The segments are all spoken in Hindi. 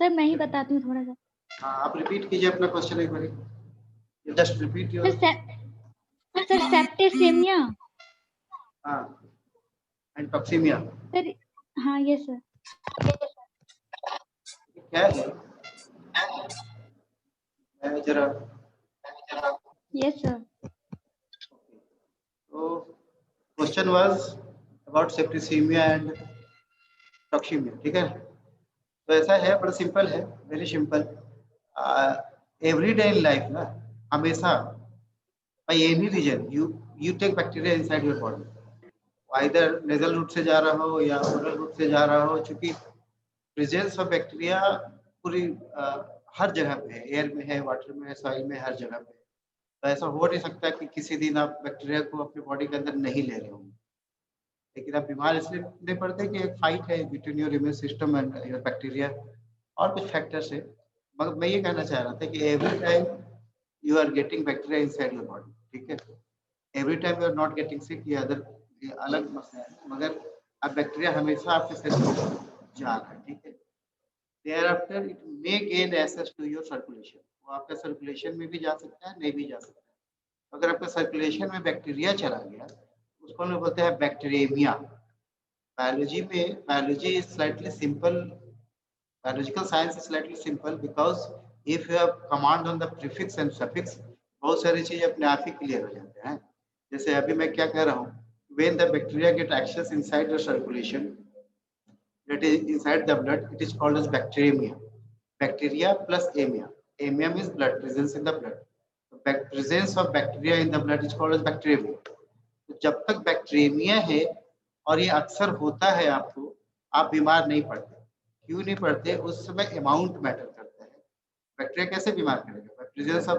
सर मैं ही बताती हूँ थोड़ा सा। हाँ, आप रिपीट कीजिए अपना क्वेश्चन एक बार, just repeat your. Sir septicemia. हाँ, एंड टॉक्सीमिया। सर हाँ यस सर। क्या है जरा। Yes sir. तो question was about septicemia and toxemia, ठीक है। तो ऐसा है, बड़ा सिंपल है, very simple. Every day in life ना, हमेशा by any reason you take bacteria inside your body, either nasal route से जा रहा हो या ओरल रूट से जा रहा हो, क्योंकि प्रेजेंस ऑफ बैक्टीरिया पूरी हर जगह पे है, एयर में है, वाटर में है, सॉइल में, हर जगह पे। तो ऐसा हो नहीं सकता कि किसी दिन आप बैक्टीरिया को अपने बॉडी के अंदर नहीं ले रहे होंगे। लेकिन आप बीमार इसलिए नहीं पड़ते कि एक फाइट है between your immune system and your bacteria, और कुछ फैक्टर्स है। मगर मैं ये कहना चाह रहा था कि every time you are getting bacteria inside your body, ठीक है। Every time you are not getting sick, ये अदर ये अलग मसला है, मगर अब बैक्टीरिया हमेशा आपके शरीर में जा रहा है, ठीक है। thereafter it may gain access to your circulation, वो आपका सर्कुलेशन में भी जा सकता है, नहीं भी जा सकता है। अगर आपका सर्कुलेशन में बैक्टीरिया चला गया, उसको हम लोग बोलते हैं बैक्टीरियमिया। बायोलॉजी में, biology is slightly simple, biological science is slightly simple because if you have command on the prefix and suffix, बहुत सारी चीजें अपने आप ही क्लियर हो जाते हैं। जैसे अभी मैं क्या कह रहा हूँ, when the bacteria get access inside the circulation, that is inside the blood, it is called as bacteremia. Bacteria plus amia. Amia means blood, presence in the blood. The presence of bacteria in the blood is called as bacteremia. तो जब तक बैक्टीरियमिया है, और ये अक्सर होता है आपको, आप बीमार नहीं पड़ते। क्यों नहीं पड़ते? उस समय अमाउंट मैटर करता है। बैक्टीरिया कैसे बीमार करेगा? Presence of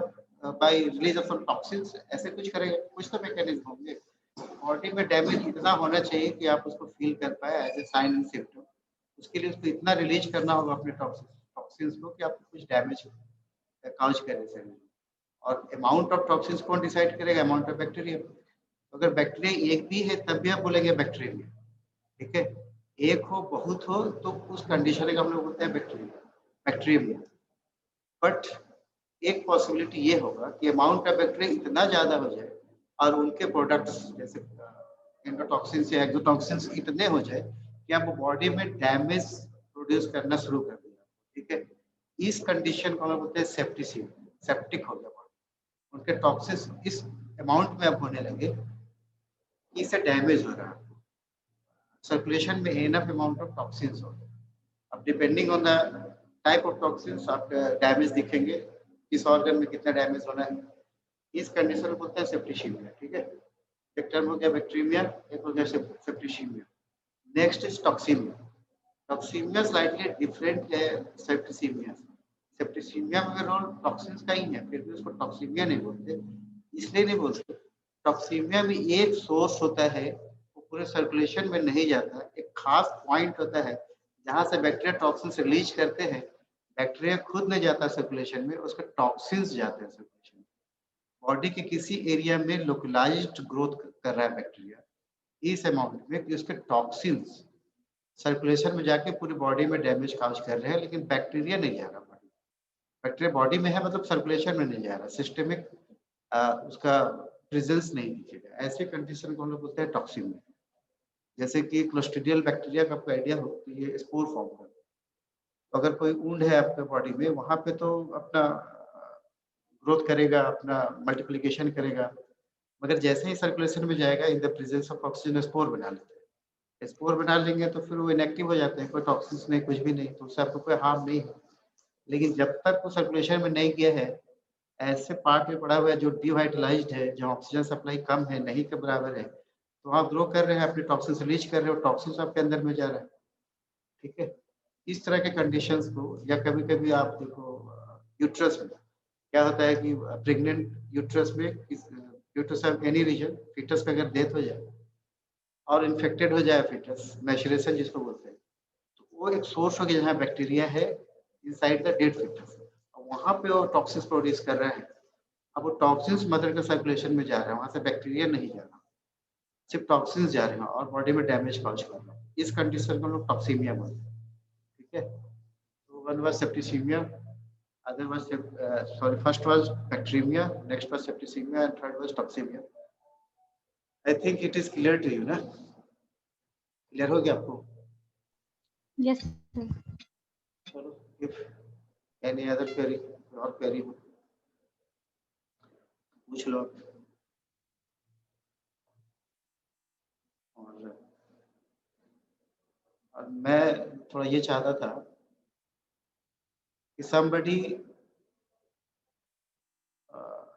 by release of some toxins, ऐसे कुछ करेगा, कुछ तो मैकेनिज्म होंगे। बॉडी में डैमेज इतना होना चाहिए कि आप उसको फील कर पाए as a sign and symptom. उसके लिए उसको इतना रिलीज करना होगा अपने टॉक्सिन्स को कि आपको कुछ डैमेज काउज करे शरीर में। और अमाउंट ऑफ टॉक्सिन्स कौन डिसाइड करेगा? Amount of bacteria. अगर बैक्टीरिया एक भी है तब भी आप बोलेंगे बैक्टीरिया, ठीक है। एक हो, बहुत हो, तो उस कंडीशन का हम लोग बोलते हैं बैक्टीरिया। बट एक पॉसिबिलिटी ये होगा कि अमाउंट ऑफ बैक्टीरिया इतना ज्यादा हो जाए और उनके प्रोडक्ट्स जैसे एंडोटॉक्सिन्स या एक्सोटॉक्सिन्स इतने हो जाए कि आप बॉडी में डैमेज प्रोड्यूस करना शुरू कर देगा, ठीक है। इस कंडीशन को हम बोलते हैं सेप्टिसिमिया, सेप्टिक हो गया बॉडी। उनके टॉक्सिन्स इस अमाउंट में अब होने लगे, इससे डैमेज हो रहा है, सर्कुलेशन में एनफ अमाउंट ऑफ टॉक्सिन्स हो। अब depending on the type of toxins आप डैमेज दिखेंगे, किस ऑर्गन में कितना डैमेज होना है। इस कंडीशन को बोलते हैं सेप्टिसीमिया, ठीक है। एक टर्म हो गया बैक्टीरियमिया, एक हो गया septicaemia. Next is toxaemia. Toxaemia slightly different है सेप्टिसीमिया से। सेप्टिसीमिया में रोल टॉक्सिन्स का ही है, फिर भी उसको टॉक्सीमिया नहीं बोलते। इसलिए नहीं बोलते, टॉक्सीमिया में एक सोर्स होता है, वो पूरे सर्कुलेशन में नहीं जाता। एक खास पॉइंट होता है जहां से बैक्टीरिया टॉक्सिन्स रिलीज करते हैं। बैक्टीरिया खुद नहीं जाता सर्कुलेशन में, उसके टॉक्सिन्स जाते हैं सर्कुलेशन में। बॉडी के किसी एरिया में लोकलाइज्ड ग्रोथ कर रहा है बैक्टीरिया इस अमाउंट में कि उसके टॉक्सिन्स सर्कुलेशन में जाके पूरी बॉडी में डैमेज काज कर रहे हैं, लेकिन बैक्टीरिया नहीं जा रहा बॉडी। बैक्टीरिया बॉडी में है, मतलब सर्कुलेशन में नहीं जा रहा, सिस्टेमिक उसका प्रेजेंस नहीं दिखेगा। ऐसे कंडीशन को हम लोग बोलते हैं टॉक्सीमिया। जैसे कि क्लोस्ट्रीडियल बैक्टीरिया का आपको आइडिया हो तो ये स्पोर फॉर्म करता है। तो अगर कोई वुंड है आपके बॉडी में, वहां पे तो अपना ग्रोथ करेगा, अपना मल्टीप्लिकेशन करेगा, मगर जैसे ही सर्कुलेशन में जाएगा, in the presence of oxygen spore बना लेते हैं। स्पोर बना लेंगे तो फिर वो इनएक्टिव हो जाते हैं, कोई टॉक्सिन्स नहीं, कुछ भी नहीं, तो उससे आपको कोई हार्म नहीं है। लेकिन जब तक वो सर्कुलेशन में नहीं गया है, ऐसे पार्ट में पड़ा हुआ है जो डिवाइटलाइज्ड है, जो ऑक्सीजन सप्लाई कम है, नहीं के बराबर है, तो आप ग्रो कर रहे हैं, अपने टॉक्सिन्स रिलीज कर रहे हो, टॉक्सिन्स आपके अंदर में जा रहा है, ठीक है। इस तरह के कंडीशंस को, या कभी कभी आप देखो यूट्रस में क्या होता है कि प्रेग्नेंट यूट्रस में, uterus of any reason, foetus में अगर डेथ हो जाए और इन्फेक्टेड हो जाए फीटस, मैचुरेशन जिसको बोलते हैं, तो वो एक सोर्स हो गया जहाँ बैक्टीरिया है इनसाइड द डेड फीटस, वहां पे वो टॉक्सिन्स प्रोड्यूस कर रहा है। अब वो टॉक्सिन्स मदर के सर्कुलेशन में जा रहा है, वहां से बैक्टीरिया नहीं जा रहा, सिर्फ टॉक्सिन्स जा रहे हैं और बॉडी में डैमेज कॉज कर रहा है। इस कंडीशन को लोग टॉक्सीमिया बोलते हैं, ठीक है। तो one was septicemia, other was first was bacteremia, next was septicemia, and third was toxemia. I think it is clear to you, ना? Clear हो गया आपको? Yes, sir. चलो, if any other query or query पूछ लो. और मैं थोड़ा ये चाहता था कि somebody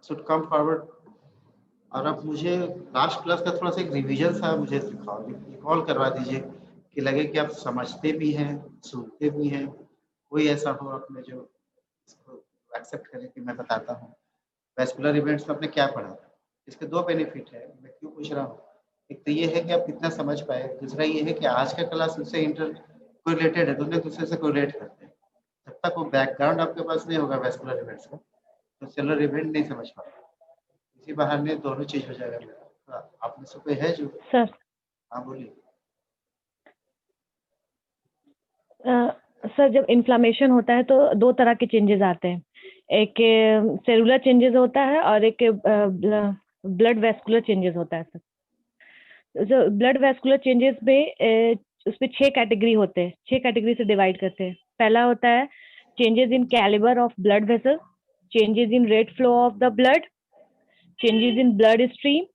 should come forward और आप मुझे लास्ट क्लास का थोड़ा सा एक रिवीजन सा मुझे रिकॉल करवा दीजिए कि लगे कि आप समझते भी हैं, सुनते भी हैं, कोई ऐसा हो आप में जो इसको एक्सेप्ट करे कि मैं बताता हूँ वेस्कुलर इवेंट्स में आपने क्या पढ़ा. इसके दो बेनिफिट है, मैं क्यों पूछ रहा हूँ. एक तो ये है कि आप कितना समझ पाए, दूसरा ये है कि आज का क्लास उससे इंटर कोरिलेटेड है, दोनों दूसरे से कोरिलेट करते हैं. जब तक वो बैकग्राउंड आपके पास नहीं होगा वेस्कुलर इवेंट्स का तो सेलुलर इवेंट नहीं समझ पाओगे. इसी बहाने दोनों चीज हो जाएगा मेरा. आप में से कोई है जो? सर हाँ बोलिए. सर जब इन्फ्लामेशन होता है तो दो तरह के चेंजेस आते हैं. एक सेलुलर चेंजेस होता है और एक ब्लड वेस्कुलर चेंजेस होता है. सर जो ब्लड वेस्कुलर चेंजेस में उसमें 6 कैटेगरी होते हैं, 6 कैटेगरी से डिवाइड करते हैं. पहला होता है changes in calibre of blood vessel, changes in rate flow of the blood, changes in blood stream,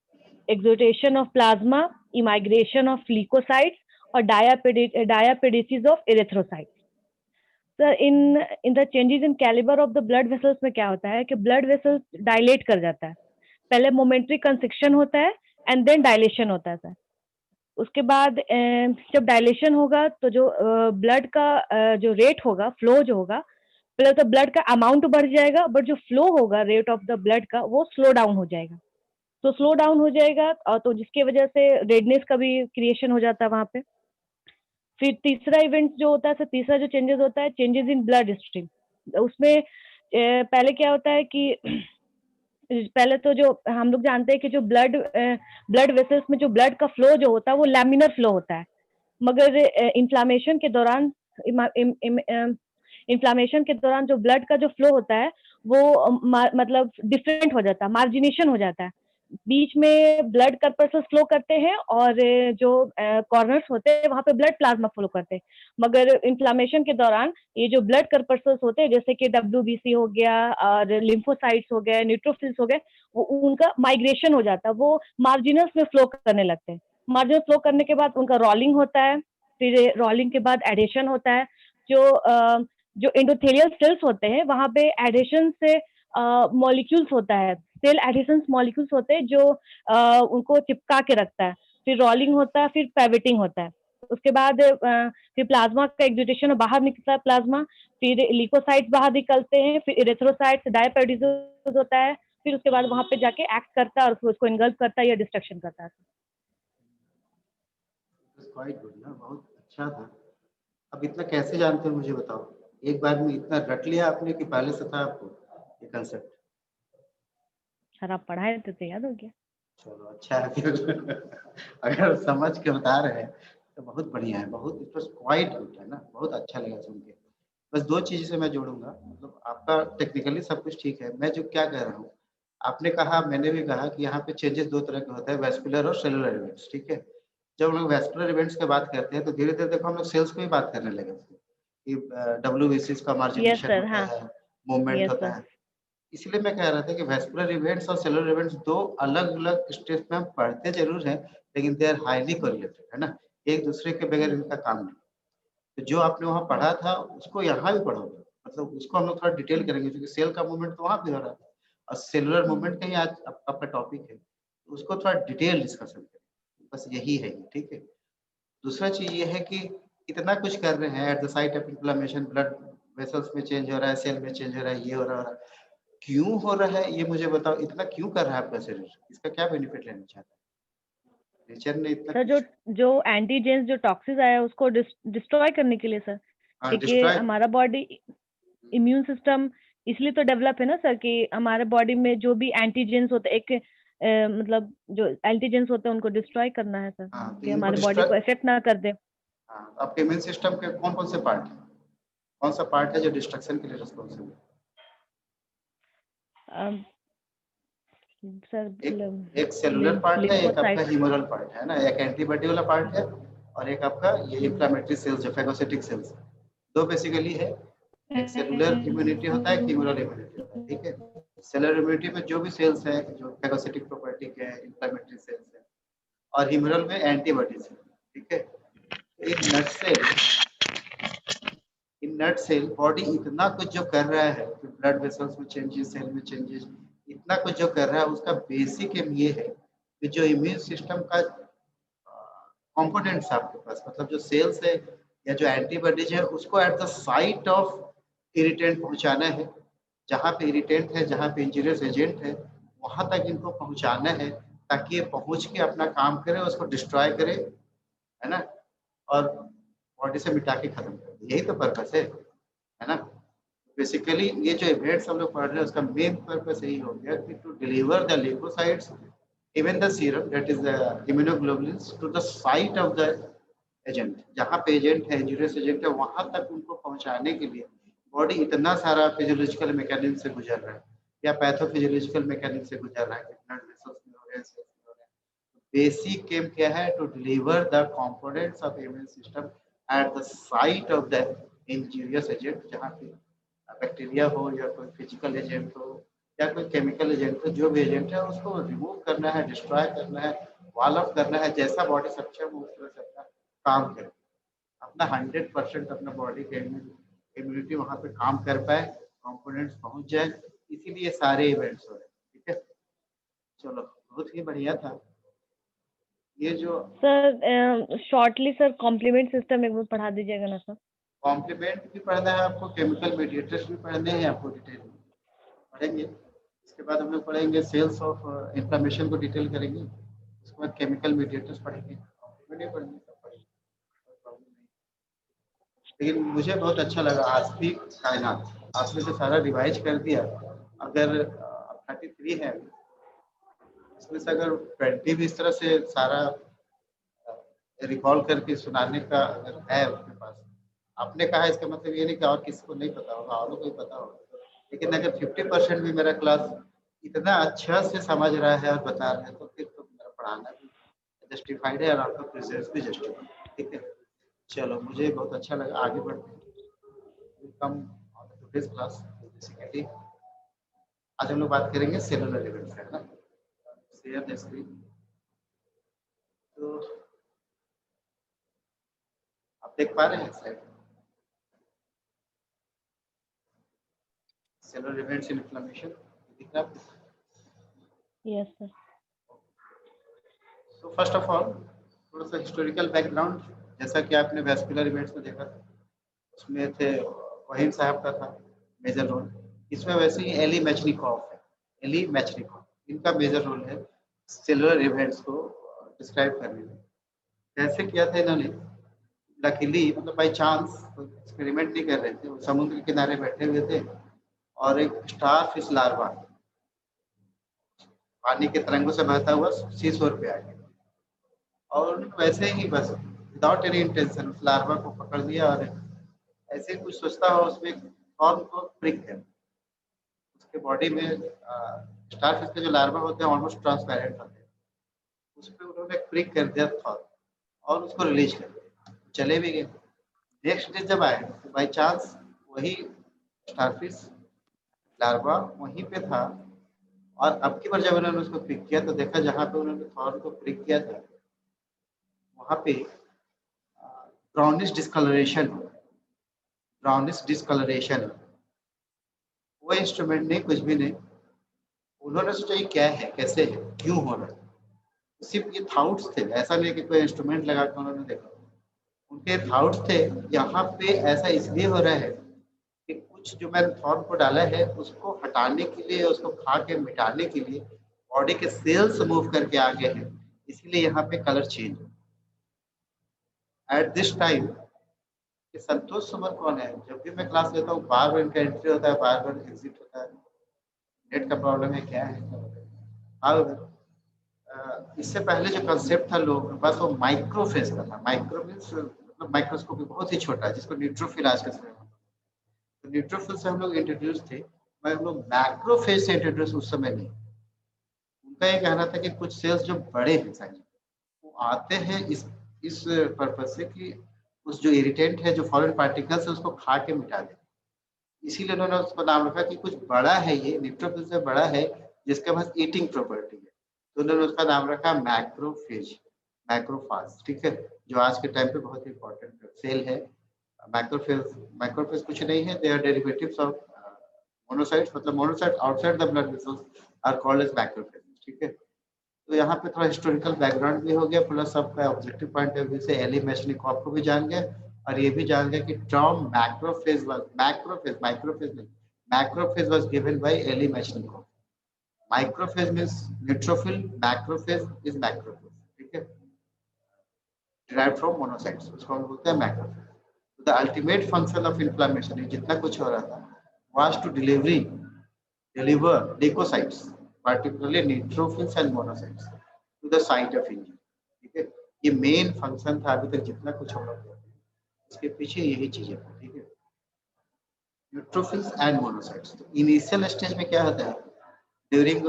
exudation of plasma, immigration of leukocytes, or diapedesis of erythrocytes. So in the changes in caliber of the blood vessels में क्या होता है कि blood vessels dilate कर जाता है. पहले momentary constriction होता है and then dilation होता है सर. उसके बाद जब डायलेशन होगा तो जो ब्लड का जो रेट होगा, फ्लो जो होगा, पहले तो ब्लड का अमाउंट बढ़ जाएगा बट जो फ्लो होगा रेट ऑफ द ब्लड का वो स्लो डाउन हो जाएगा. तो स्लो डाउन हो जाएगा और तो जिसकी वजह से रेडनेस का भी क्रिएशन हो जाता है वहां पे. फिर तीसरा इवेंट जो होता है, तो तीसरा जो चेंजेस होता है चेंजेस इन ब्लड स्ट्रीम. उसमें पहले क्या होता है कि पहले तो जो हम लोग जानते हैं कि जो ब्लड वेसल्स में जो ब्लड का फ्लो जो होता है वो लैमिनर फ्लो होता है. मगर इन्फ्लामेशन के दौरान जो ब्लड का जो फ्लो होता है वो मतलब डिफरेंट हो जाता है, मार्जिनेशन हो जाता है. बीच में ब्लड कर्पल्स फ्लो करते हैं और जो कॉर्नर्स होते हैं वहां पे ब्लड प्लाज्मा फ्लो करते हैं. मगर इन्फ्लामेशन के दौरान ये जो ब्लड कर्पल्स होते हैं जैसे कि WBC हो गया और लिम्फोसाइट्स हो गए, न्यूट्रोफिल्स हो गए, वो उनका माइग्रेशन हो जाता है, वो मार्जिनल्स में फ्लो करने लगते हैं. मार्जिनल फ्लो करने के बाद उनका रोलिंग होता है, फिर रोलिंग के बाद एडेशन होता है. जो एंडोथेलियल सेल्स होते हैं वहां पे एडेशन से मॉलिक्यूल्स होता है, सेल एडिशंस मॉलिक्यूल्स होते हैं जो उनको चिपका के रखता है. फिर रोलिंग होता है, फिर पैवेटिंग होता है. उसके बाद फिर प्लाज्मा का एक्सुडेशन बाहर निकलता है प्लाज्मा, फिर ल्यूकोसाइट्स बाहर निकलते हैं, फिर इरेथ्रोसाइट्स, डायपेडिस होता है. फिर उसके बाद वहां पे जाके एक्ट करता है और उसको इनगल्फ करता है या डिस्ट्रक्शन करता है. क्वाइट गुड ना, बहुत अच्छा था. अब इतना कैसे जानते हो मुझे बताओ. एक बार में इतना रट लिया आपने कि पहले से था आपको ये कंसेप्ट? सर आप पढ़ाए थे तो याद हो गया. चलो अच्छा है फिर. अगर समझ के बता रहे हैं तो बहुत बढ़िया है, बहुत इट वाज क्वाइट गुड है ना, बहुत अच्छा लगा सुन के. बस दो चीज से मैं जोड़ूंगा. मतलब आपका टेक्निकली सब कुछ ठीक है, मैं जो क्या कह रहा हूँ, आपने कहा, मैंने भी कहा कि यहाँ पे चेंजेस दो तरह के होते हैं, वेस्कुलर और सेलुलर इवेंट्स. ठीक है. जब हम लोग वेस्कुलर इवेंट्स की बात करते हैं तो धीरे धीरे देखो हम लोग सेल्स की भी बात करने लगे कि WBCs का मार्जिनेशन sir, होता हाँ. है, मूवमेंट Yes, होता sir. है. इसलिए मैं कह रहा था कि वेस्कुलर इवेंट्स और सेलुलर इवेंट्स दो अलग अलग स्टेज में हम पढ़ते जरूर हैं लेकिन दे आर हाईली कोरिलेटेड, है ना. एक दूसरे के बगैर इनका काम नहीं. तो जो आपने वहाँ पढ़ा था उसको यहाँ भी पढ़ोगे, मतलब उसको हम लोग थोड़ा डिटेल करेंगे क्योंकि सेल का मूवमेंट तो वहाँ भी हो रहा है और सेलुलर मूवमेंट का ही आज आपका टॉपिक है, तो उसको थोड़ा डिटेल डिस्कशन करें. बस यही है. ठीक है. दूसरा चीज ये है कि इतना कुछ कर रहे हैं eight the site of inflammation, blood vessels में चेंज हो रहा है, सेल में चेंज हो रहा है, ये हो रहा है. क्यों हो रहा है ये मुझे बताओ. इतना क्यों कर रहा है आपका शरीर, इसका क्या बेनिफिट लेना चाहता है नेचर ने इतना सर जो एंटीजेंस जो टॉक्सिस आया उसको डिस्ट्रॉय करने के लिए सर, क्योंकि हमारा बॉडी इम्यून सिस्टम इसलिए तो डेवलप है ना सर कि हमारे बॉडी में जो भी एंटीजेंस होते हैं एक मतलब जो एंटीजेंस होते हैं उनको डिस्ट्रॉय करना है सर. कि हमारे बॉडी को इफेक्ट ना कर दे. आपके इम्यून सिस्टम के कौन कौन से पार्ट हैं? कौन सा पार्ट है जो डिस्ट्रक्शन के लिए रिस्पॉन्सिबल है? सर एक सेलुलर पार्ट है, एक आपका lymphocyte। ह्यूमरल पार्ट है ना, एक एंटीबॉडी वाला पार्ट है और एक आपका ये इंफ्लेमेटरी सेल्स है, फेगोसिटिक सेल्स। दो बेसिकली है, एक सेलुलर इम्यूनिटी होता है, एक ह्यूमरल इम्यूनिटी होता है। ठीक है, सेलुलर इम्यूनिटी में जो भी सेल्स है जो फेगोसिटिक प्रॉपर्टी के हैं, इंफ्लेमेटरी सेल्स है, और ह्यूमरल में एंटीबॉडीज है। ठीक है, तो इन नट सेल बॉडी इतना कुछ जो कर रहा है कि ब्लड वेसल्स में चेंजेस, सेल में चेंजेस, इतना कुछ जो कर रहा है उसका बेसिक एम ये है कि जो इम्यून सिस्टम का कंपोनेंट्स आपके पास, मतलब जो सेल्स है या जो एंटीबॉडीज है, उसको eight the site of irritant पहुंचाना है। जहाँ पे इरिटेंट है, जहाँ पे इंजीरियस एजेंट है, वहां तक इनको पहुंचाना है ताकि ये पहुंच के अपना काम करे, उसको डिस्ट्रॉय करे, है ना, और बॉडी से मिटा के खत्म कर दे। यही तो पर्पस है ना। बेसिकली ये जो इवेंट्स हम लोग पढ़ रहे हैं उसका मेन पर्पस यही हो गया कि to deliver the leukocytes, even the serum that is the immunoglobulins, to the site of the agent. जहाँ पे एजेंट है, इंजूरियस एजेंट है, वहां तक उनको पहुंचाने के लिए बॉडी इतना सारा फिजियोलॉजिकल मैकेनिज्म से गुजर रहा है या पैथोफिजियोलॉजिकल मैकेनिज्म से गुजर रहा है कि ब्लड वेसल्स में हो रहे हैं, सेल्स में हो रहे हैं। बेसिक एम क्या है? To deliver the components of immune system at the site of the injurious agent, जहाँ पे बैक्टीरिया हो या कोई फिजिकल एजेंट हो या कोई केमिकल एजेंट हो, जो भी एजेंट है उसको रिमूव करना है, डिस्ट्रॉय करना है, वॉल ऑफ करना है। जैसा बॉडी सक्षम हो उस तरह से अपना काम करे, अपना 100% अपना बॉडी के इम्यूनिटी वहाँ पे काम कर पाए, कंपोनेंट्स पहुँच जाए, इसीलिए सारे इवेंट्स हो रहे हैं। ठीक है, चलो बहुत ही बढ़िया था ये जो sir shortly sir complement system एक बार पढ़ा दीजिएगा ना सर। कॉम्प्लीमेंट भी पढ़ना है आपको, केमिकल मीडिएटर्स भी पढ़ने हैं आपको, डिटेल में पढ़ेंगे। इसके बाद हम लोग पढ़ेंगे सेल्स ऑफ इंफ्लेमेशन को डिटेल करेंगे, उसके बाद केमिकल मीडिएटर्स पढ़ेंगे, कॉम्प्लीमेंट पढ़ेंगे, सब पढ़ेंगे, कोई प्रॉब्लम नहीं। लेकिन मुझे बहुत अच्छा लगा आज भी कायनात आपने तो सारा रिवाइज कर दिया। अगर 33 है इसमें से अगर 20 भी इस तरह से सारा रिकॉल करके सुनाने का अगर है उसके पास, आपने कहा इसका मतलब ये नहीं कि और किसी को नहीं पता होगा, और कोई पता होगा, लेकिन अगर 50% भी मेरा क्लास इतना अच्छा से समझ रहा है और बता रहा है तो फिर तो मेरा पढ़ाना भी जस्टिफाइड है और आपका प्रेजेंस भी जस्टिफाइड। ठीक है, चलो मुझे बहुत अच्छा लगा, आगे बढ़ते हैं। कम टुडेज क्लास बेसिकली आज हम लोग बात करेंगे सेलुलर इवेंट्स, है ना। Share the screen. तो आप देख पा रहे हैं slide? Cellular events in inflammation दिख रहा है? Yes sir. तो फर्स्ट ऑफ ऑल थोड़ा सा हिस्टोरिकल बैकग्राउंड, जैसा कि आपने वैस्कुलर इवेंट्स में देखा था, उसमें थे वहीम साहब का था मेजर रोल। इसमें वैसे ही एली मैचनिकॉफ है, एली मैचनिकॉफ, इनका मेजर रोल है सेलुलर इवेंट्स को डिस्क्राइब करने में। कैसे किया था इन्होंने? लकीली मतलब बाई चांस एक्सपेरिमेंट नहीं कर रहे थे, वो समुद्र के किनारे बैठे हुए थे और एक स्टार फिश लार्वा पानी के तरंगों से बहता हुआ सी शोर पे आ गया और वैसे ही बस विदाउट एनी इंटेंशन उस लार्वा को पकड़ लिया और ऐसे कुछ सोचता हो उसमें फॉर्म को प्रिक कर उसके बॉडी में। स्टार फिश के जो लार्वा होते हैं ऑलमोस्ट ट्रांसपेरेंट होते हैं, उस पर उन्होंने प्रिक कर दिया थॉर्म और उसको रिलीज कर दिया, चले भी गए। नेक्स्ट डे जब आए तो बाई चांस वही स्टारफिश लार्वा वहीं पे था और अब की बार जब उन्होंने उसको प्रिक किया तो देखा जहाँ पे उन्होंने थॉर्न को प्रिक किया था वहाँ पे ब्राउनिश डिस्कलरेशन, ब्राउनिश डिस्कलरेशन। वो इंस्ट्रूमेंट नहीं, कुछ भी नहीं, उन्होंने सोचा ये क्या है, कैसे है, क्यों हो रहा है। सिर्फ ये थाउट्स थे, ऐसा नहीं कि कोई इंस्ट्रूमेंट लगा कर उन्होंने देखा, उनके थाउट्स थे यहाँ पे ऐसा इसलिए हो रहा है कि कुछ जो मैंने थॉर्न को डाला है उसको हटाने के लिए, उसको खा के मिटाने के लिए बॉडी के सेल्स मूव करके आ गए हैं, इसीलिए यहाँ पे colour change. At this time Santosh Suman कौन है? जब भी मैं क्लास लेता हूँ बार बार इनका एंट्री होता है, बार बार एग्जिट होता है, नेट का प्रॉब्लम है क्या है? इससे पहले जो कंसेप्ट था लोगों के पास वो माइक्रोफेज का था। माइक्रो मीन्स मतलब माइक्रोस्कोप बहुत ही छोटा, जिसको न्यूट्रोफिल आज के समय में, तो न्यूट्रोफिल से हम लोग इंट्रोड्यूस थे, मगर हम लोग मैक्रोफेज से इंट्रोड्यूस उस समय नहीं। उनका ये कहना था कि कुछ सेल्स जो बड़े हैं साइज में, वो आते हैं इस पर्पज से कि उस जो इरिटेंट है, जो फॉरेन पार्टिकल्स है, उसको खा के मिटा दे। इसीलिए उन्होंने उसको नाम रखा कि कुछ बड़ा है, ये न्यूट्रोफिल से बड़ा है, जिसके पास ईटिंग प्रॉपर्टी है, तो उन्होंने उसका नाम रखा मैक्रोफेज, मैक्रोफाज। ठीक है, जो आज के टाइम पे बहुत इंपॉर्टेंट सेल है। मैक्रोफेज कुछ नहीं है, they are derivatives of monocytes, मतलब monocytes outside the blood vessels are called as macrophage. ठीक है, तो यहाँ पे थोड़ा हिस्टोरिकल बैकग्राउंड भी हो गया, प्लस सबका ऑब्जेक्टिव पॉइंट ऑफ व्यू से एली मेशनिकोव को भी जान गए, और ये भी जान गए कि term macrophage was given by Elie Metchnikoff. Macrophage means neutrophil, macrophage is macrophage. ठीक है, derived from monocytes, उसको हम बोलते हैं मैक्रोफेज। तो the ultimate function of inflammation, ये जितना कुछ हो रहा था, was to deliver leukocytes, particularly neutrophils and monocytes, to the site of injury। ठीक है, ये मेन फंक्शन था अभी तक जितना कुछ हम लोग करते हैं, इसके पीछे यही चीजें हैं। ठीक है, न्यूट्रोफिल्स एंड मोनोसाइट्स। तो इनिशियल स्टेज में क्या होता है, ड्यूरिंग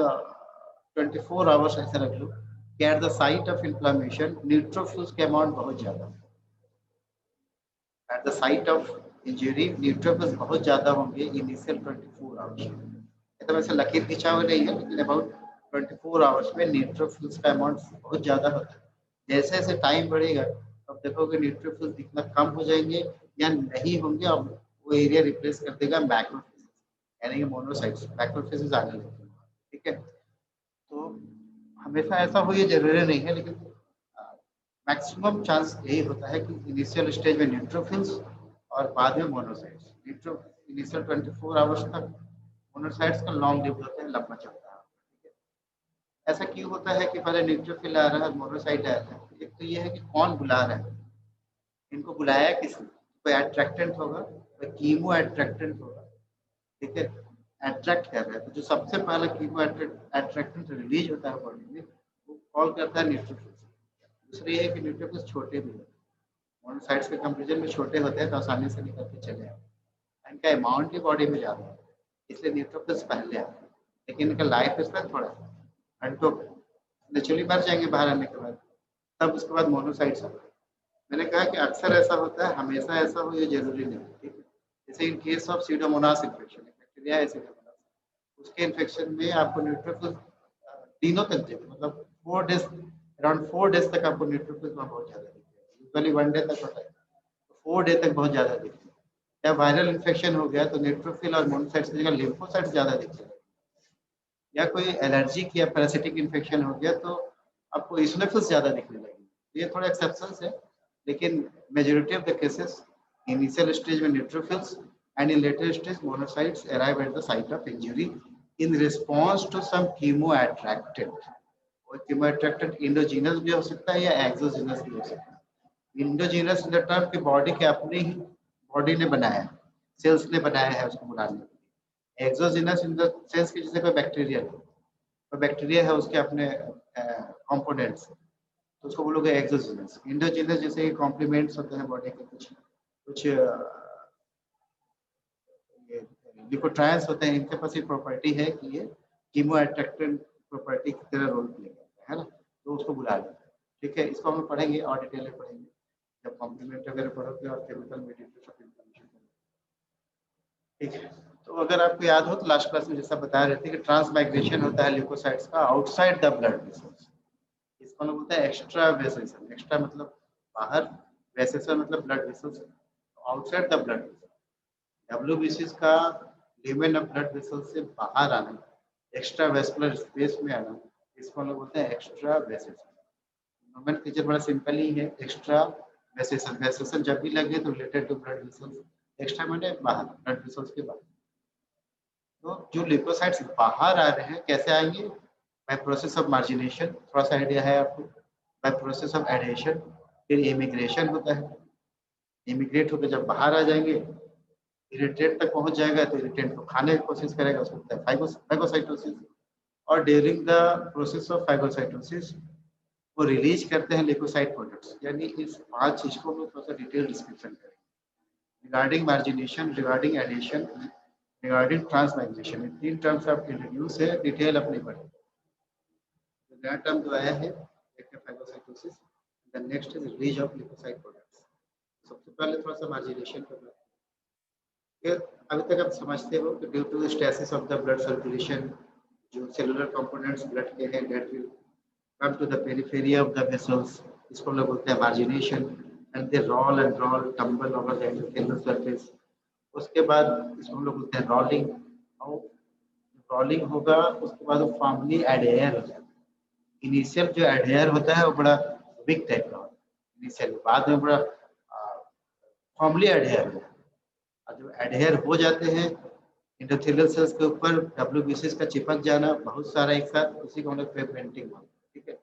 24 आवर्स ऐसा रख लो कि eight the site of inflammation neutrophils के अमाउंट बहुत ज्यादा, eight the site of injury neutrophils बहुत ज्यादा होंगे इनिशियल 24 आवर्स। तो वैसे लकीर खींचा हुआ नहीं है, लेकिन अबाउट 24 आवर्स में न्यूट्रोफिल्स का अमाउंट बहुत ज्यादा होता है। जैसे जैसे टाइम बढ़ेगा अब देखोगे न्यूट्रोफिल्स दिखना कम हो जाएंगे या नहीं होंगे, अब वो एरिया रिप्लेस कर देगा मैक्रोफेज, यानी कि मोनोसाइट्स, मैक्रोफेज आने लगेंगे। ठीक है, तो हमेशा ऐसा हो ये जरूरी नहीं है, लेकिन मैक्सिमम चांस यही होता है कि इनिशियल स्टेज में न्यूट्रोफिल्स और बाद में मोनोसाइट्स। इनिशियल 24 आवर्स तक मोनोसाइट्स का लॉन्ग लिव होता है, लंबा चलता है। ठीक है, ऐसा क्यों होता है कि पहले न्यूट्रोफिल आ रहा है, मोनोसाइट आ रहा है? एक तो ये है कि कौन बुला रहा है, इनको बुलाया किसने? कोई एट्रैक्टेंट होगा, कोई कीमो एट्रैक्टेंट होगा। ठीक है, अट्रैक्ट कर रहा है, तो जो सबसे पहले कीमो एट्रैक्टेंट रिलीज होता है बॉडी में, वो कॉल करता है न्यूट्रोफिल्स। दूसरी है कि न्यूट्रोफिल्स छोटे भी होते हैं, मोनोसाइट्स के कंपैरिजन में छोटे होते हैं, तो आसानी से निकल के चले आते हैं। इनका अमाउंट भी बॉडी में ज़्यादा है, इसलिए न्यूट्रोफिल्स पहले आते हैं, लेकिन इनका लाइफ स्पैन थोड़ा सा घंटों नेचुरली मर जाएंगे बाहर आने के बाद, तब उसके बाद मोनोसाइट्स आते हैं। मैंने कहा कि अक्सर ऐसा होता है, हमेशा ऐसा हो ये जरूरी नहीं। ठीक है, जैसे in case of Pseudomonas infection, bacteria है सीडोमोनास, उसके इन्फेक्शन में आपको न्यूट्रोफिल्स दिनों तक देते, मतलब 4 डेज, अराउंड 4 डेज तक आपको न्यूट्रोफिल्स बहुत ज्यादा दिखते हैं। यूजुअली 1 डे तक होता है, तो 4 डे तक बहुत ज्यादा दिखते हैं। या वायरल इन्फेक्शन हो गया तो न्यूट्रोफिल और मोनोसाइट्स की जगह लिम्फोसाइट्स ज्यादा दिखते हैं। या कोई एलर्जी की या पैरासिटिक इन्फेक्शन हो गया तो आपको इसिनोफिल्स ज्यादा दिखने लगेंगे। ये थोड़ा एक्सेप्शंस है, लेकिन majority of the cases initial stage में neutrophils and in later stage monocytes arrive at the site of injury in response to some chemoattractant। और chemoattractant endogenous भी हो सकता है या exogenous भी हो सकता है। endogenous इन द टर्म कि बॉडी के अपने ही बॉडी ने बनाया, सेल्स ने बनाया है उसको बुलाने के लिए। exogenous इन द सेंस कि जैसे कोई बैक्टीरिया है उसके अपने कंपोनेंट्स, तो उसको बोलोगे exogenous। endogenous जैसे कॉम्प्लीमेंट्स होते हैं बॉडी के, कुछ ल्यूकोट्रायंस होते हैं, इनके पास ये प्रॉपर्टी है कि ये कीमो अट्रैक्टेंट प्रॉपर्टी की तरह रोल प्ले करता है ना, तो उसको बुला लेते हैं। ठीक है, इसको हम पढ़ेंगे और डिटेल में पढ़ेंगे जब कॉम्प्लीमेंट वगैरह पढ़ोगे और केमिकल मेडिएटर्स ऑफ इन्फ्लेमेशन। ठीक है, तो अगर आपको याद हो तो लास्ट क्लास में जैसा बता रहे थे कि ट्रांसमाइग्रेशन होता है ल्यूकोसाइट्स का आउटसाइड द ब्लड वेसल्स, इसको हम बोलते हैं एक्स्ट्रा वेसेशन। एक्स्ट्रा मतलब बाहर, वेसेशन मतलब blood vessels, outside the blood vessels. WBCs का ल्यूमेन ऑफ ब्लड वेसल से बाहर आना, एक्स्ट्रा वेस्कुलर स्पेस में आना, इसको हम लोग बोलते हैं एक्स्ट्रा वेसेशन। नोमेनक्लेचर बड़ा सिंपल ही है, एक्स्ट्रा वेसेशन। वेसेशन जब भी लगे तो related to blood vessels, extra माने बाहर, ब्लड वेसल्स के बाहर। तो जो ल्यूकोसाइट्स बाहर आ रहे हैं कैसे आएंगे? बाय प्रोसेस ऑफ मार्जिनेशन, थोड़ा सा आइडिया है आपको, बाय प्रोसेस ऑफ एडेशन, फिर इमिग्रेशन होता है, इमिग्रेट होकर जब बाहर आ जाएंगे इरिटेंट तक पहुंच जाएगा तो इरिटेंट को खाने की कोशिश करेगा, उसको बोलते हैं फाइगोसाइटोसिस। और during the process of phagocytosis वो रिलीज करते हैं ल्यूकोसाइट प्रोडक्ट्स। यानी इस 5 चीज को हम थोड़ा सा डिटेल डिस्क्रिप्शन करेंगे। Regarding margination, regarding adhesion, regarding transmigration, 3 terms आपके इंट्रोड्यूस है, डिटेल अपनी पढ़े। नया टर्म जो आया है एक phagocytosis, the next is release of leukocyte products. सबसे पहले थोड़ा सा मार्जिनेशन करना है। अभी तक आप समझते हो कि due to stasis of the blood circulation, जो सेलुलर कंपोनेंट्स ब्लड के हैं that will come to the periphery of the vessels, इसको हम लोग बोलते हैं margination, and they roll tumble over the endothelial surface. उसके बाद इसको हम लोग बोलते हैं रोलिंग, और रोलिंग होगा उसके बाद वो फॉर्मली एडहेयर हो जाता है। इनिशियल जो एडहेयर होता है वो बड़ा बिग टाइप का होता है इनिशियल, बाद में बड़ा फॉर्मली एडहेयर हो जाता है। और जब एडहेयर हो जाते हैं एंडोथेलियल सेल्स के ऊपर डब्ल्यूबीसीएस का चिपक जाना बहुत सारा एक साथ, उसी को हम लोग पेगमेंटिंग बोलते हैं। ठीक है,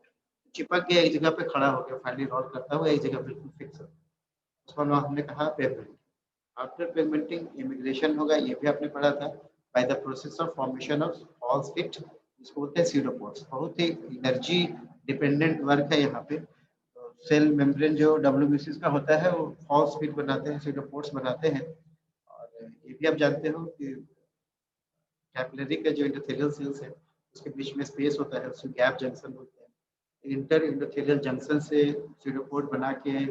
चिपक के एक जगह पे खड़ा हो गया, फाइनली रोल करता हुआ एक जगह बिल्कुल फिक्स हो, उसको हमने कहा पेगमेंटिंग। आफ्टर पेगमेंटिंग इमिग्रेशन होगा, ये भी आपने पढ़ा था, by the process of formation of false pit, इसको बोलते हैं सीडोपोड्स। बहुत ही एनर्जी डिपेंडेंट वर्क है यहाँ पे। सेल मेम्ब्रेन जो डब्ल्यूबीसीएस का होता है वो फॉल्स पिट बनाते हैं, सीडोपोड्स बनाते हैं। और ये भी आप जानते हो कि कैपिलरी का जो एंडोथेलियल सेल्स है उसके बीच में स्पेस होता है, उसको गैप जंक्शन बोलते हैं। इंटर एंडोथेलियल जंक्शन से सीडोपोड बना के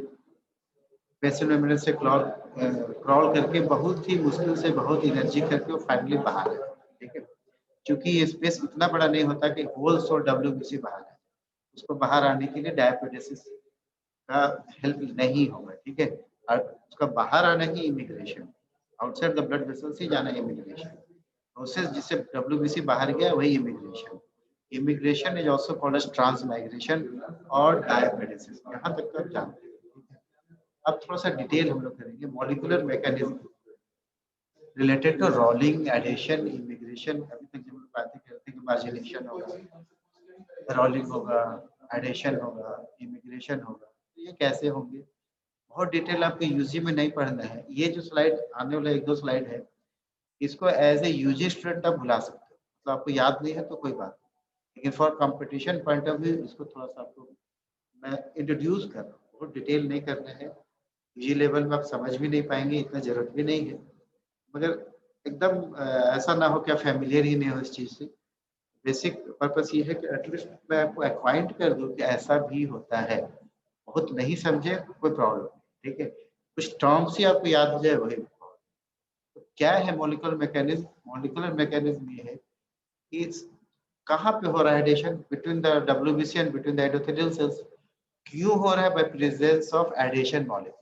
बेसल मेम्ब्रेन से क्रॉल करके बहुत ही मुश्किल से बहुत एनर्जी करके वो फाइनली बाहर है। ठीक है, क्योंकि ये स्पेस इतना बड़ा नहीं होता कि होल सोल डब्ल्यूबीसी बाहर है, उसको बाहर आने के लिए डायपेडेसिस का हेल्प नहीं होगा। ठीक है, और उसका बाहर आना ही emigration, outside the blood vessel से जाना इमिग्रेशन प्रोसेस, जिससे डब्ल्यूबीसी बाहर गया वही emigration. Emigration is also called as transmigration और डायपेडेसिस। यहाँ तक तो आप जानते हैं। अब थोड़ा सा डिटेल हम लोग करेंगे molecular mechanism related to rolling, adhesion, emigration. अभी तक जब हम लोग बातें करते हैं कि मार्जिनेशन होगा, रोलिंग होगा, एडिशन होगा, इमिग्रेशन होगा, तो ये कैसे होंगे बहुत डिटेल आपको यूजी में नहीं पढ़ना है। ये जो स्लाइड आने वाला 1-2 स्लाइड है, इसको एज ए यूजी स्टूडेंट आप भुला सकते हो, तो आपको याद नहीं है तो कोई बात नहीं, लेकिन for competition point of view इसको थोड़ा सा आपको मैं इंट्रोड्यूस कर रहा हूँ, बहुत डिटेल नहीं करना है। यूजी लेवल में आप समझ भी नहीं पाएंगे, इतना जरूरत भी नहीं है, मगर एकदम ऐसा ना हो कि आप फैमिलियर ही नहीं हो इस चीज़ से। बेसिक पर्पस ये है कि एटलीस्ट मैं आपको एक्वाइंट कर दूं कि ऐसा भी होता है, बहुत नहीं समझे कोई प्रॉब्लम नहीं। ठीक है, कुछ टर्म्स ही आपको याद हो जाए वही। तो क्या है मॉलिक्यूलर मैकेनिज्म? मॉलिक्यूलर मैकेनिज्म ये है कि कहाँ पे हो रहा है adhesion between the WBC and between the endothelial cells. क्यों हो रहा है? By presence of adhesion molecule.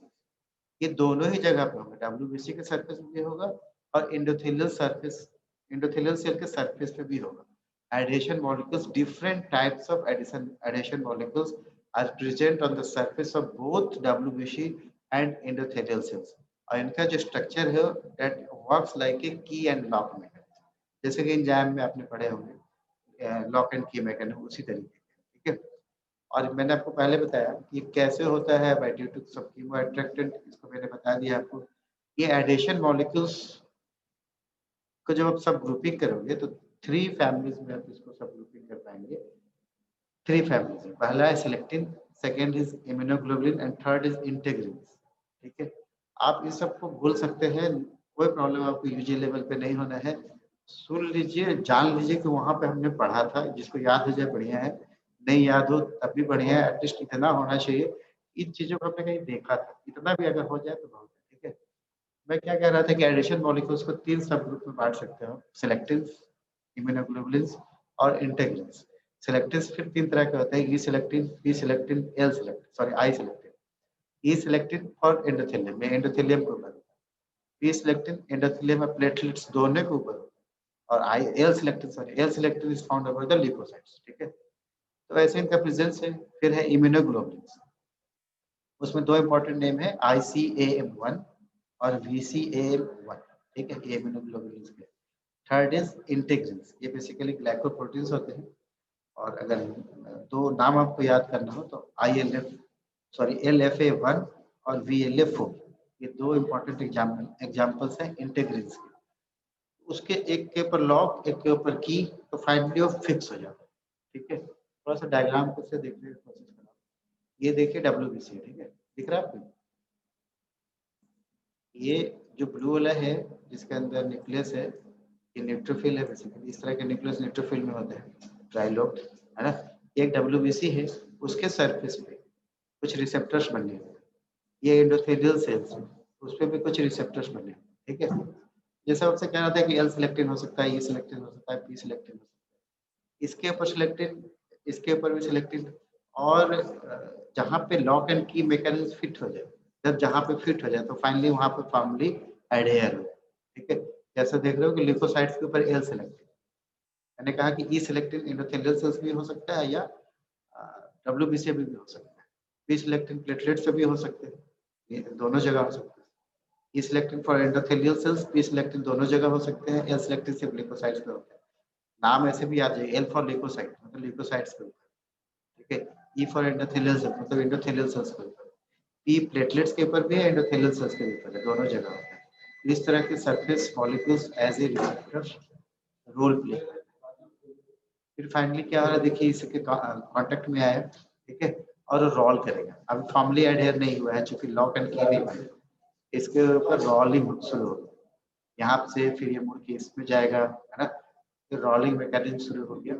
ये दोनों ही जगह पे होगा, डब्ल्यूबीसी के सरफेस पे भी होगा और एंडोथेलियल सरफेस, एंडोथेलियल सेल के सरफेस पे भी होगा। Adhesion molecules, different types of adhesion molecules are present on the surface of both WBC and endothelial cells. और इनका जो स्ट्रक्चर है that works like a key and lock mechanism, जैसे कि एंजाइम में आपने पढ़े होंगे लॉक एंड की मैकेनिज्म, उसी तरीके के। ठीक है, और मैंने आपको पहले बताया कि कैसे होता है बाय ड्यू टू सब कीमो अट्रैक्टेंट, इसको मैंने बता दिया आपको। ये एडिशन मॉलिक्यूल्स को जब आप सब ग्रुपिंग करोगे तो 3 फैमिलीज में आप इसको सब ग्रुपिंग कर पाएंगे। 3 फैमिलीज है, पहला है selectin, second is immunoglobulin and third is integrin. ठीक है, आप इस सबको भूल सकते हैं, कोई प्रॉब्लम आपको यूजी लेवल पे नहीं होना है। सुन लीजिए, जान लीजिए कि वहां पे हमने पढ़ा था, जिसको याद हो जाए बढ़िया है, नहीं याद हो तब भी बढ़िया है, एटलीस्ट इतना होना चाहिए इन चीजों को आपने कहीं देखा था, इतना भी अगर हो जाए तो बहुत है। ठीक है, मैं क्या कह रहा था कि एडिशन मॉलिक्यूल्स को 3 सब ग्रुप में बांट सकते हो, सिलेक्टिन्स, इम्यूनोग्लोबुलिन्स और इंटीग्रिन्स। सिलेक्टिन्स फिर 3 तरह के होते हैं, E selectin, P selectin, L selectin, sorry I selectin. E selectin for endothelium में एंडोथेलियम के ऊपर, पी सिलेक्टिन एंडोथेलियम में प्लेटलेट्स दोनों के ऊपर, और I L selectin, sorry L selectin is found over the leukocytes. ठीक है, तो ऐसे इनका प्रेजेंस है। फिर है इम्यूनोग्लोबुलिन्स, उसमें 2 इंपॉर्टेंट नेम है, ICAM1 और VCAM1। ठीक है, ये इम्यूनोग्लोबुलिन्स के। थर्ड इज इंटीग्रिन्स, ये बेसिकली ग्लाइकोप्रोटीन्स होते हैं। और अगर 2 नाम आपको याद करना हो तो LFA1 और VLA4, ये 2 इंपॉर्टेंट एग्जाम्पल्स हैं इंटीग्रिन्स के। उसके एक के ऊपर लॉक, एक के ऊपर की, तो फाइनली वो फिक्स हो जाता है। ठीक है, थोड़ा सा डायग्राम को से देखने की कोशिश करो। ये देखिए WBC, ठीक है, दिख रहा है आपको? ये जो ब्लू वाला है जिसके अंदर न्यूक्लियस है, ये न्यूट्रोफिल है बेसिकली। इस तरह के न्यूक्लियस न्यूट्रोफिल में होते हैं, ट्राइलोब, है ना। एक WBC है, उसके सरफेस पे कुछ रिसेप्टर्स बने हुए हैं। ये एंडोथेलियल सेल्स है, उस पे भी कुछ रिसेप्टर्स बने हैं, ठीक है। जैसा आपसे कहना था कि L सिलेक्टिन हो सकता है, E सिलेक्टिन हो सकता है, P सिलेक्टिन हो सकता है, इसके ऊपर सिलेक्टिन, इसके ऊपर भी सिलेक्टिन। और जहाँ पे लॉक एंड की मैकेनिज्म फिट हो जाए, जब जहाँ पे फिट हो जाए तो फाइनली वहाँ पे फॉर्मली एडहेयर हो, ठीक है। जैसा देख रहे हो कि लिपोसाइट्स के ऊपर L सिलेक्टिन, मैंने कहा कि E सिलेक्टिन एंडोथेलियल सेल्स भी हो सकता है या WBC भी हो सकता है, P सिलेक्टिन प्लेटलेट से भी हो सकते हैं, ये दोनों जगह हो सकते हैं। E selectin for endothelial cells, P selectin दोनों जगह हो सकते हैं, L सिलेक्टिन सिर्फ लिपोसाइट्स पे होता है। नाम ऐसे भी याद है, L फॉर लिपोसाइट मतलब लिपोसाइट्स पे होता है, ठीक है। E फॉर एंडोथेलियल सेल्स मतलब एंडोथेलियल सेल्स पे होता है। P प्लेटलेट्स के ऊपर भी है, एंडोथेलियल सेल्स के ऊपर है, दोनों जगह होता है। इस तरह के surface molecules as a receptor role play. फिर फाइनली क्या हो रहा है, देखिए इसके कांटेक्ट में आया, ठीक है, और रोल करेगा। अब फॉर्मली एडहेयर नहीं हुआ है क्योंकि लॉक एंड की नहीं हुआ है, इसके ऊपर रोलिंग शुरू होगा यहाँ से, फिर ये मुड़ के इसमें जाएगा, है ना। फिर रोलिंग मैकेनिज्म शुरू हो गया।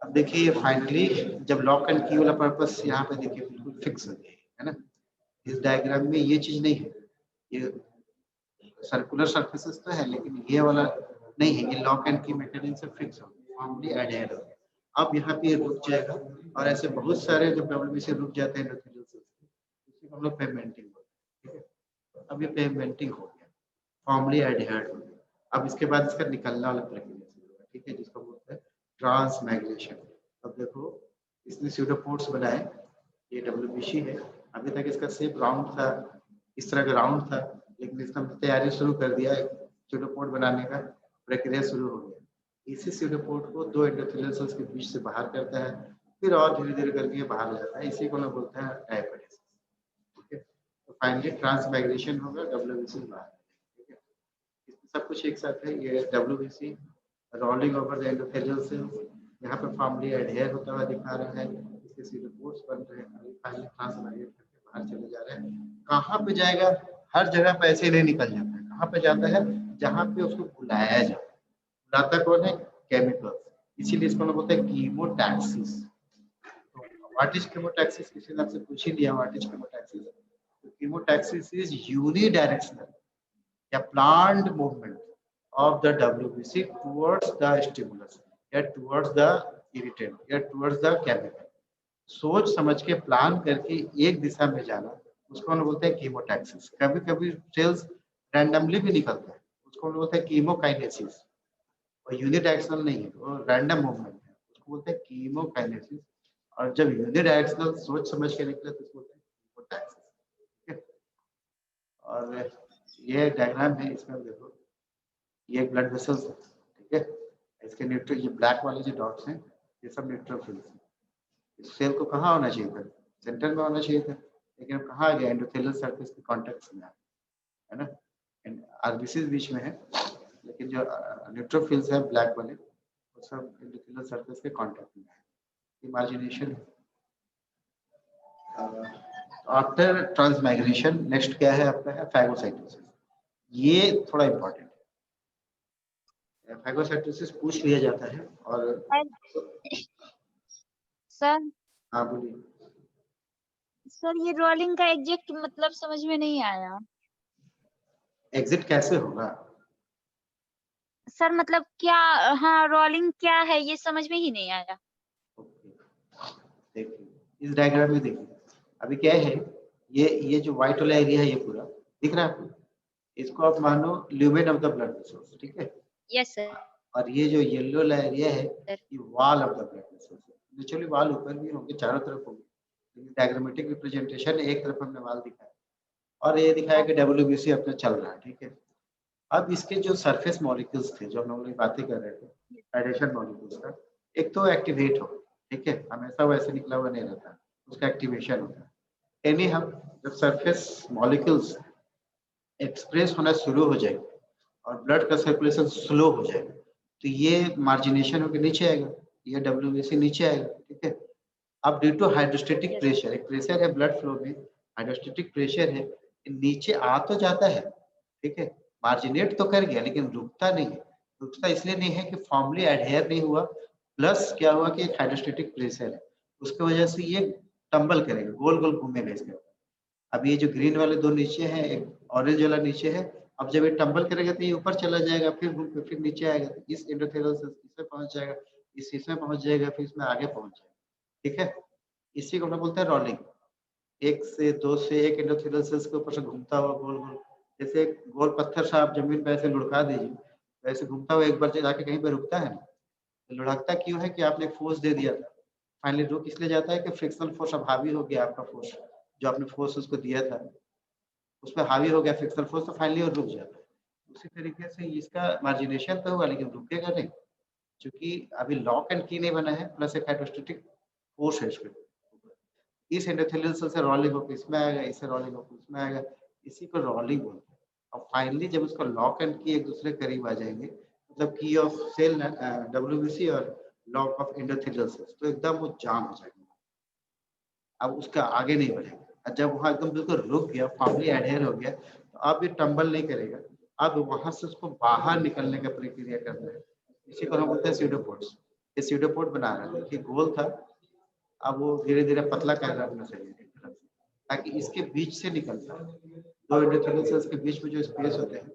अब देखिए फाइनली जब लॉक एंड की वाला पर्पस यहाँ पे देखिए बिल्कुल फिक्स हो गया है ना। इस डायग्राम में ये चीज नहीं है, ये सर्कुलर सरफेसेस तो है लेकिन ये वाला नहीं है, ये लॉक एंड की मैकेनिज्म से फिक्स हो गया, फॉर्मली एडहेयर हो गया। अब यहाँ पे रुक जाएगा और ऐसे बहुत सारे जो WBC रुक जाते हैं एंडोथेलियल सेल्स, उसी को हम लोग पेवमेंटिंग बोलते हैं, ठीक है। अब ये पेवमेंटिंग हो गया, फॉर्मली एडहेयर्ड हो गया। अब इसके बाद इसका निकलना वाला प्रक्रिया शुरू होगा, ठीक है, जिसको बोलते हैं ट्रांसमाइग्रेशन। अब देखो इसने स्यूडोपोड्स बनाए, ये WBC है, अभी तक इसका शेप राउंड था, इस तरह का राउंड था, लेकिन इसका तैयारी शुरू कर दिया, स्यूडोपोड बनाने का प्रक्रिया शुरू हो गया। इसी स्यूडोपोड को दो एंडोथेलियल सेल्स के बीच से बाहर करता है, फिर और धीरे धीरे करके बाहर हो जाता है, इसी को ना बोलते हैं डायपोडेसिस, ठीक है। तो फाइनली ट्रांसमाइग्रेशन होगा, WBC बाहर, ठीक है। इसमें सब कुछ एक साथ है, ये WBC rolling over the endothelial sales, यहाँ पे फॉर्मली एडहेयर होता हुआ दिखा रहा है, इसके स्यूडोपोड्स बन रहे हैं, अभी फाइनली ट्रांसमाइग्रेट करके बाहर चले जा रहे हैं। कहाँ पे जाएगा, हर जगह पे ऐसे नहीं निकल जाता है, कहाँ पे जाता है, जहाँ पे उसको बुलाया जाए। बुलाता कौन है, केमिकल्स, इसीलिए इसको बोलते हैं कीमोटैक्सिस। तो व्हाट इज कीमोटैक्सिस, किसी ने आपसे पूछ ही लिया व्हाट इज कीमोटैक्सिस। तो कीमोटैक्सिस इज यूनिडायरेक्शनल या planned movement of the WBC towards the stimulus या towards the irritant या towards the chemical। सोच समझ के प्लान करके एक दिशा में जाना, उसको हम बोलते हैं कीमोटैक्सिस। कभी कभी सेल्स रैंडमली भी निकलता है, उसको हम बोलते हैं कीमोकाइनेसिस। और यूनिडायरेक्शनल नहीं है, वो रैंडम मूवमेंट है, उसको बोलते हैं कीमोकाइनेसिस। और जब यूनिडायरेक्शनल सोच समझ के निकले तो उसको बोलते हैं कीमोटैक्सिस, ठीक है। और ये डायग्राम है, इसमें देखो ये ब्लड वेसल्स है, ठीक है। इसके न्यूट्रल, ये ब्लैक वाले जो डॉट्स हैं ये सब न्यूट्रोफिल्स हैं। इस सेल को कहाँ होना चाहिए था, सेंटर में होना चाहिए था, लेकिन अब कहाँ आ गया, एंडोथेलियल सरफेस के कांटेक्ट में है ना। आरबीसी बीच में है, लेकिन जो न्यूट्रोफिल्स है ब्लैक वाले वो सब एंडोथेलियल सरफेस के कांटेक्ट में है। इमेजिनेशन आफ्टर ट्रांसमाइग्रेशन नेक्स्ट क्या है आपका, है फैगोसाइटोसिस। ये थोड़ा इंपॉर्टेंट है, फैगोसाइटोसिस पूछ लिया जाता है। और सर हाँ बोलिए। सर ये रोलिंग का एग्जैक्ट मतलब समझ में नहीं आया एग्जिट कैसे होगा, सर, मतलब क्या, हाँ रोलिंग क्या है ये समझ में ही नहीं आया। देखिए इस डायग्राम में देखिए, अभी क्या है, ये जो व्हाइट वाला एरिया है ये पूरा दिख रहा है आपको, इसको आप मानो lumen of the blood vessels, ठीक है। Yes sir. और ये जो येलो वाला एरिया है ये wall of the blood vessels है। नेचुरली वॉल ऊपर भी होंगे, चारों तरफ होंगे, लेकिन डायग्रामेटिक रिप्रेजेंटेशन एक तरफ हमने वॉल दिखाया और ये दिखाया कि WBC अपना चल रहा है, ठीक है। अब इसके जो सरफेस मॉलिक्यूल्स थे जो हम लोग बातें कर रहे थे एडिशन मॉलिक्यूल्स का, एक तो एक्टिवेट हो, ठीक है, हमेशा वैसे निकला हुआ नहीं रहता, उसका एक्टिवेशन होता है। यानी हम जब सरफेस मॉलिक्यूल्स एक्सप्रेस होना शुरू हो जाए और ब्लड का सर्कुलेशन स्लो हो जाए तो ये मार्जिनेशन होकर नीचे आएगा, ये WBC नीचे आएगा, ठीक है। अब ड्यू टू हाइड्रोस्टेटिक प्रेशर, एक प्रेशर है ब्लड फ्लो में, हाइड्रोस्टेटिक प्रेशर है, नीचे आ तो जाता है, ठीक है, मार्जिनेट तो कर गया लेकिन रुकता नहीं है। रुकता इसलिए नहीं है कि फॉर्मली एडहेयर नहीं हुआ, प्लस क्या हुआ कि एक हाइड्रोस्टेटिक प्रेशर है, उसकी वजह से ये टंबल करेगा, गोल गोल घूमेगा इसके ऊपर। अब ये जो ग्रीन वाले दो नीचे हैं, एक ऑरेंज वाला नीचे है, अब जब ये टंबल करेगा तो ये ऊपर चला जाएगा, फिर घूम के फिर नीचे आएगा, तो इस एंडोथेलियल सेल्स इसमें पहुंच जाएगा, इस इसमें पहुंच जाएगा, फिर इसमें आगे पहुंच जाएगा, ठीक है। इसी को हम लोग बोलते हैं रोलिंग। एक से दो से एक एंडोथेलियल सेल्स के ऊपर से घूमता हुआ गोल गोल, जैसे एक गोल पत्थर सा आप जमीन पे ऐसे लुढ़का दीजिए, वैसे घूमता हुआ एक बार जाके कहीं पे रुकता है ना। तो लुढ़कता क्यों है कि आपने फोर्स दे दिया था, फाइनली रुक इसलिए जाता है कि फ्रिक्शनल फोर्स अब हावी हो गया, आपका फोर्स जो आपने फोर्स उसको दिया था उस पर हावी हो गया फ्रिक्शनल फोर्स, तो फाइनली और रुक जाता है। उसी तरीके से इसका मार्जिनेशन तो हुआ लेकिन रुकेगा नहीं, क्योंकि अभी लॉक एंड की नहीं बना है, प्लस एक हाइड्रोस्टेटिक फोर्स है इसमें। इस एंडोथेलियल सेल से रोलिंग होकर इसमें आएगा, इससे रोलिंग होकर इसमें आएगा, इसी को रोलिंग बोलते हैं। और फाइनली जब उसका लॉक एंड की एक दूसरे करीब आ जाएंगे, मतलब की ऑफ सेल डब्ल्यूबीसी और लॉक ऑफ एंडोथेलियल सेल्स, तो एकदम वो जाम हो जाएगा, अब उसका आगे नहीं बढ़ेगा। और जब वहाँ एकदम बिल्कुल रुक गया, फॉर्मली एडहेयर हो गया, तो अब ये टंबल नहीं करेगा, अब वहां से उसको बाहर निकलने का प्रक्रिया करना है। इसी को हम बोलते हैं स्यूडोपोड्स। ये स्यूडोपोड बना रहा है, देखिए गोल था, अब वो धीरे धीरे पतला कर रहा है अपना शरीर की तरफ से, ताकि इसके बीच से निकल पाए। दो एंडोथेलियल सेल्स के बीच में जो स्पेस होते हैं,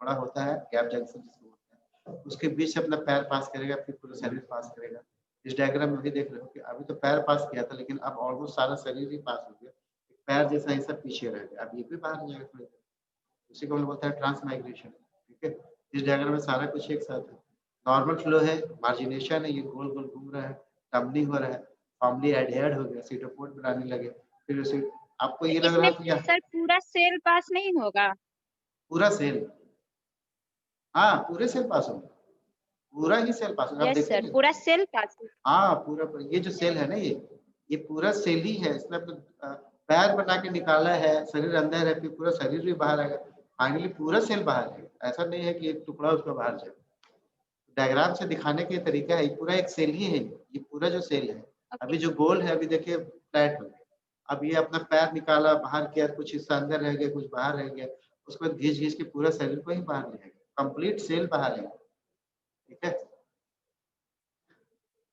बड़ा होता है गैप जंक्शन जिसको बोलते हैं, उसके बीच से अपना पैर पास करेगा, फिर पूरा शरीर पास करेगा। इस डायग्राम में भी देख रहे हो कि अभी तो पैर पास किया था, लेकिन अब ऑलमोस्ट सारा शरीर ही पास हो गया, पैर जैसा ही सब पीछे रह गया, अब ये भी बाहर जाएगा थोड़ी देर। उसी को हम बोलते हैं ट्रांसमाइग्रेशन, ठीक है। इस डायग्राम में सारा कुछ एक साथ है, नॉर्मल फ्लो है, मार्जिनेशन है, ये गोल गोल घूम रहा है, टम्बलिंग हो रहा है, फॉर्मली एडहेयर्ड हो गया, सीटोपोड बनाने लगे, फिर उसे आपको ये लग रहा इसमें है कि सर पूरा सेल पास नहीं होगा? पूरा सेल, हाँ पूरे सेल पास होगा, पूरा ही सेल पास होगा, आप यस सर, देखेंगे। पूरा सेल पास। हाँ पूरा ये जो सेल है ना, ये पूरा सेल ही है, इसमें अपने पैर बना के निकाला है, शरीर अंदर है, फिर पूरा शरीर भी बाहर आएगा, फाइनली पूरा सेल बाहर है। ऐसा नहीं है कि एक टुकड़ा उसका बाहर जाए, डायग्राम से दिखाने के तरीका है, पूरा एक सेल ही है, ये पूरा जो सेल है। अभी जो गोल है, अभी देखिए फ्लैट हो गया, अब ये अपना पैर निकाला, बाहर किया, कुछ हिस्सा अंदर रह गया, कुछ बाहर रह गया, उसके बाद घींच घींच के पूरा शरीर को ही बाहर ले आएगा, कंप्लीट सेल बाहर है, ठीक है,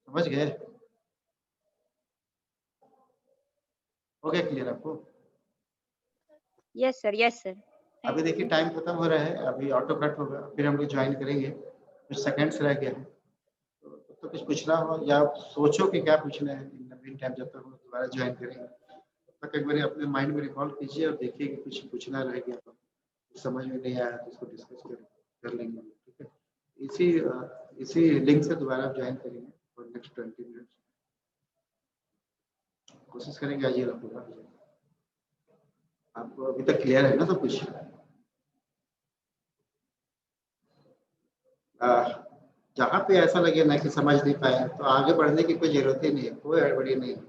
समझ गए? हो गया क्लियर आपको? Yes sir, yes sir. अभी देखिए टाइम खत्म हो रहा है, अभी ऑटो कट होगा, फिर हम लोग ज्वाइन करेंगे, कुछ सेकंड्स रह गया है, तो कुछ पूछना हो या सोचो कि क्या पूछना है इन द मीन टाइम, जब तक हम लोग दोबारा ज्वाइन करेंगे तब तक एक बार अपने माइंड में रिकॉल कीजिए और देखिए कि कुछ पूछना रह गया तो समझ में नहीं आया तो इसको डिस्कस कर लेंगे, ठीक है। इसी लिंक से दोबारा ज्वाइन करेंगे फॉर नेक्स्ट 20 मिनट्स, कोशिश करेंगे आज ये पूरा। आपको अभी तक क्लियर है ना सब कुछ? जहाँ पे ऐसा लगे ना कि समझ नहीं पाया, तो आगे बढ़ने की कोई जरूरत ही नहीं है, कोई हड़बड़ी नहीं है।